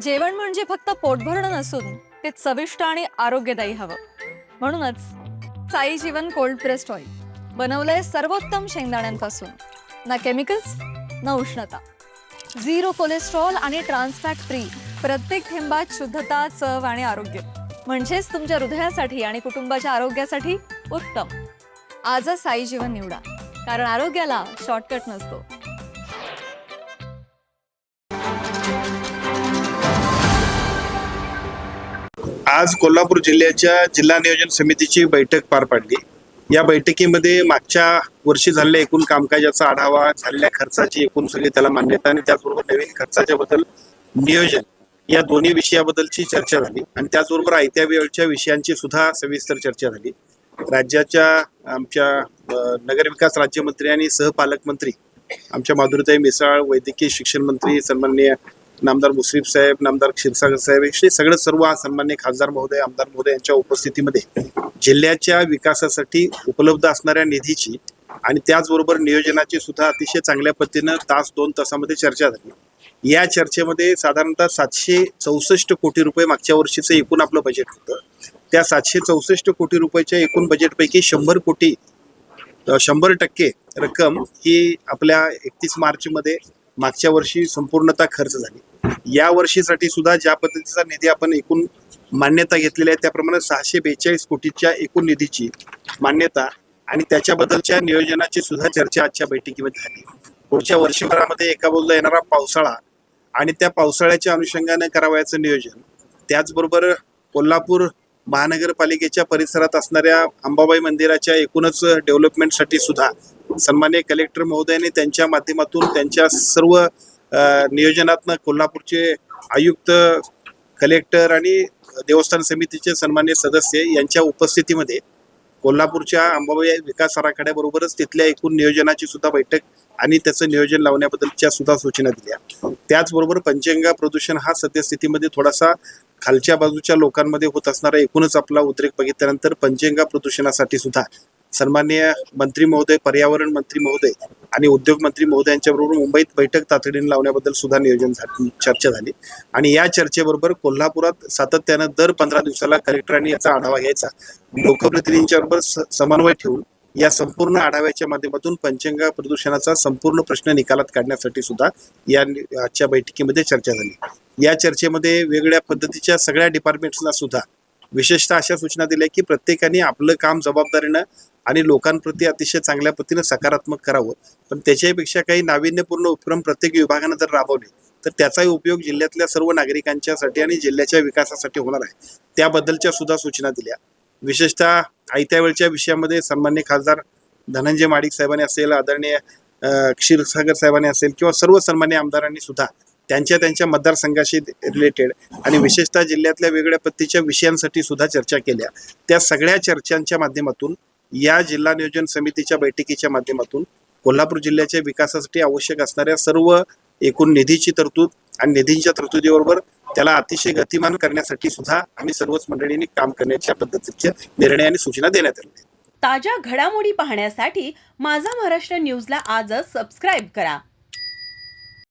जेवण म्हणजे फक्त पोटभरणं नसून ते चविष्ट आणि आरोग्यदायी हवं. म्हणूनच साई जीवन कोल्ड प्रेस्ड ऑइल बनवलंय सर्वोत्तम शेंगदाण्यांपासून. ना केमिकल्स ना उष्णता, झिरो कोलेस्ट्रॉल आणि ट्रान्सफॅट फ्री. प्रत्येक थेंबात शुद्धता, चव आणि आरोग्य. म्हणजेच तुमच्या हृदयासाठी आणि कुटुंबाच्या आरोग्यासाठी उत्तम. आजच साई जीवन निवडा, कारण आरोग्याला शॉर्टकट नसतो. आज कोल्हापूर जिल्ह्याच्या जिल्हा नियोजन समितीची बैठक पार पडली. या बैठकीमध्ये मागच्या वर्षी झालेल्या एकूण कामकाजाचा आढावा, झालेल्या खर्चाची एकूण सगळी त्याला मान्यता आणि त्याचबरोबर नवीन खर्चाच्या बद्दल नियोजन या दोन्ही विषयाबद्दलची चर्चा झाली आणि त्याचबरोबर आयत्या वेळच्या विषयांची सुद्धा सविस्तर चर्चा झाली. राज्याच्या आमच्या नगरविकास राज्यमंत्री आणि सहपालकमंत्री आमच्या माधुरीताई मिसाळ, वैद्यकीय शिक्षण मंत्री सन्माननीय नामदार मुश्रीफ साहेब, नामदार क्षीरसागर साहेब, हे सर्व सन्माननीय खासदार महोदय, आमदार महोदय यांच्या उपस्थितीमध्ये जिल्ह्याच्या विकासासाठी उपलब्ध असणाऱ्या निधीची आणि त्याचबरोबर नियोजनाची सुद्धा अतिशय चांगल्या पद्धतीनं 2 तासामध्ये चर्चा झाली. या चर्चेमध्ये साधारणतः 764 कोटी रुपये मागच्या वर्षीचं एकूण आपलं बजेट होतं. त्या 764 कोटी रुपयाच्या एकूण बजेटपैकी 100% रक्कम ही आपल्या 31 मार्चमध्ये मागच्या वर्षी संपूर्णतः खर्च झाली. या वर्षीसाठी सुद्धा ज्या पद्धतीचा निधी आपण एकूण मान्यता घेतलेली आहे त्याप्रमाणे 642 कोटीच्या एकूण निधीची मान्यता आणि त्याच्याबद्दलच्या नियोजनाची सुद्धा चर्चा आजच्या बैठकीमध्ये झाली. पुढच्या वर्षभरामध्ये एका बाजूला येणारा पावसाळा आणि त्या पावसाळ्याच्या अनुषंगाने करावयाचं नियोजन, त्याचबरोबर कोल्हापूर महानगरपालिकेच्या परिसरात असणाऱ्या अंबाबाई मंदिराच्या एकूणच डेव्हलपमेंटसाठी सुद्धा सन्माननीय कलेक्टर महोदयांनी त्यांच्या माध्यमातून त्यांच्या सर्व नियोजनातनं कोल्हापूरचे आयुक्त, कलेक्टर आणि देवस्थान समितीचे सन्माननीय सदस्य यांच्या उपस्थितीमध्ये कोल्हापूरच्या अंबाबाई विकास आराखड्याबरोबरच तिथल्या एकूण नियोजनाची सुद्धा बैठक आणि त्याचं नियोजन लावण्याबद्दलच्या सुद्धा सूचना दिल्या. त्याचबरोबर पंचगंगा प्रदूषण हा सद्यस्थितीमध्ये थोडासा खालच्या बाजूच्या लोकांमध्ये होत असणारा एकूणच आपला उद्रेक बघितल्यानंतर पंचगंगा प्रदूषणासाठी सुद्धा सन्माननीय मंत्री महोदय, पर्यावरण मंत्री महोदय आणि उद्योग मंत्री महोदय यांच्याबरोबर मुंबईत बैठक तातडीने लावण्याबद्दल सुद्धा नियोजन चर्चा झाली. आणि या चर्चेबरोबर कोल्हापुरात सातत्यानं दर 15 दिवसाला कलेक्टरांनी याचा आढावा घ्यायचा, लोकप्रतिनिधींच्याबरोबर समन्वय ठेवून या संपूर्ण आढाव्याच्या माध्यमातून पंचगंगा प्रदूषणाचा संपूर्ण प्रश्न निकालात काढण्यासाठी सुद्धा या आजच्या बैठकीमध्ये चर्चा झाली. या चर्चेमध्ये वेगवेगळ्या पद्धतीच्या सगळ्या डिपार्टमेंट्सना सुद्धा विशेषतः अशा सूचना दिल्या की प्रत्येकाने आपलं काम जबाबदारीनं आणि लोकांप्रती अतिशय चांगल्या पद्धतीने सकारात्मक करावं, पण त्याच्यापेक्षा काही नाविन्यपूर्ण उपक्रम प्रत्येक विभागानं जर राबवले तर त्याचाही उपयोग जिल्ह्यातल्या सर्व नागरिकांच्यासाठी आणि जिल्ह्याच्या विकासासाठी होणार आहे. त्याबद्दलच्या सुद्धा सूचना दिल्या. विशेषतः आयत्या वेळच्या विषयामध्ये सन्माननीय खासदार धनंजय माडिक साहेबांनी असेल, आदरणीय क्षीरसागर साहेबांनी असेल किंवा सर्व सन्माननीय आमदारांनी सुद्धा त्यांच्या मतदारसंघाशी रिलेटेड आणि विशेषतः जिल्ह्यातल्या वेगवेगळ्या पद्धतीच्या विषयांसाठी सुद्धा चर्चा केल्या. त्या सगळ्या चर्चांच्या माध्यमातून या जिल्हा नियोजन समितीच्या बैठकीच्या माध्यमातून कोल्हापूर जिल्ह्याच्या विकासासाठी आवश्यक असणाऱ्या सर्व एकूण निधीची तरतूद आणि निधींच्या तरतुदीबरोबर त्याला अतिशय गतिमान करण्यासाठी सुद्धा आम्ही सर्वच मंडळींनी काम करण्याच्या पद्धतीच्या निर्णय आणि सूचना देण्यात आल्या. ताज्या घडामोडी पाहण्यासाठी माझा महाराष्ट्र न्यूजला आजच सबस्क्राईब करा.